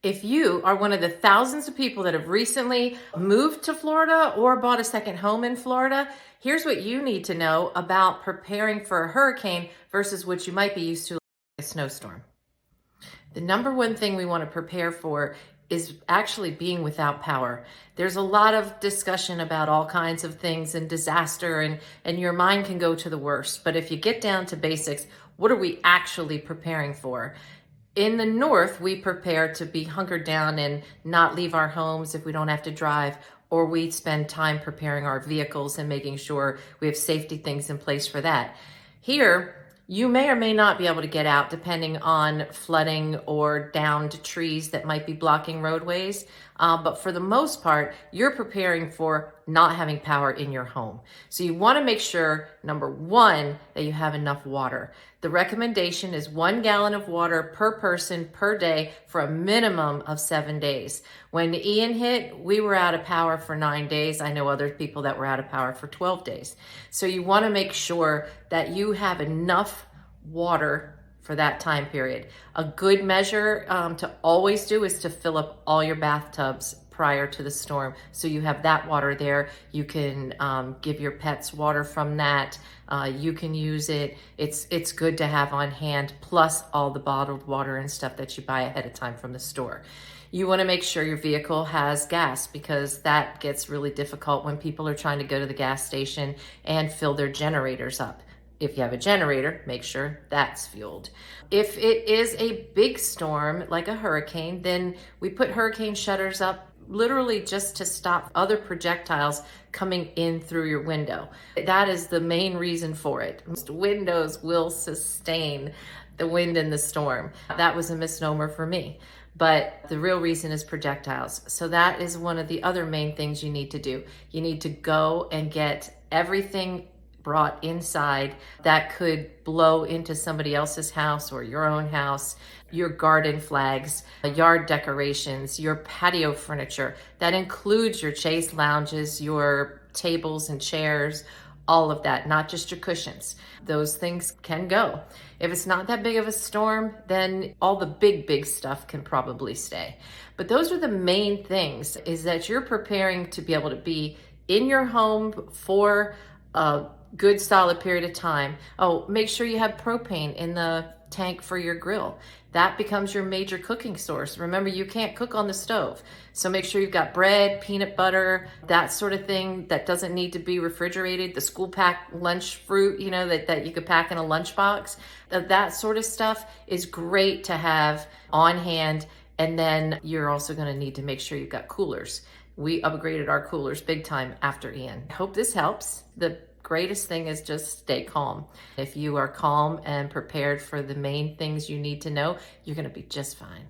If you are one of the thousands of people that have recently moved to Florida or bought a second home in Florida, here's what you need to know about preparing for a hurricane versus what you might be used to, like a snowstorm. The number one thing we want to prepare for is actually being without power. There's a lot of discussion about all kinds of things and disaster, and your mind can go to the worst. But if you get down to basics, what are we actually preparing for? In the north, we prepare to be hunkered down and not leave our homes if we don't have to drive, or we spend time preparing our vehicles and making sure we have safety things in place for that. Here, you may or may not be able to get out depending on flooding or downed trees that might be blocking roadways. But for the most part, you're preparing for not having power in your home. So you want to make sure, number one, that you have enough water. The recommendation is 1 gallon of water per person per day for a minimum of 7 days. When Ian hit, we were out of power for 9 days. I know other people that were out of power for 12 days. So you want to make sure that you have enough water for that time period. A good measure to always do is to fill up all your bathtubs prior to the storm. So you have that water there. You can give your pets water from that. You can use it. It's good to have on hand, plus all the bottled water and stuff that you buy ahead of time from the store. You want to make sure your vehicle has gas, because that gets really difficult when people are trying to go to the gas station and fill their generators up. If you have a generator, make sure that's fueled. If it is a big storm, like a hurricane, then we put hurricane shutters up literally just to stop other projectiles coming in through your window. That is the main reason for it. Most windows will sustain the wind and the storm. That was a misnomer for me. But the real reason is projectiles. So that is one of the other main things you need to do. You need to go and get everything brought inside that could blow into somebody else's house or your own house, your garden flags, yard decorations, your patio furniture. That includes your chaise lounges, your tables and chairs, all of that, not just your cushions. Those things can go. If it's not that big of a storm, then all the big stuff can probably stay. But those are the main things, is that you're preparing to be able to be in your home for a good solid period of time. Oh, make sure you have propane in the tank for your grill. That becomes your major cooking source. Remember, you can't cook on the stove. So make sure you've got bread, peanut butter, that sort of thing that doesn't need to be refrigerated. The school pack lunch fruit, that you could pack in a lunchbox. That sort of stuff is great to have on hand. And then you're also going to need to make sure you've got coolers. We upgraded our coolers big time after Ian. I hope this helps. The greatest thing is just stay calm. If you are calm and prepared for the main things you need to know, you're going to be just fine.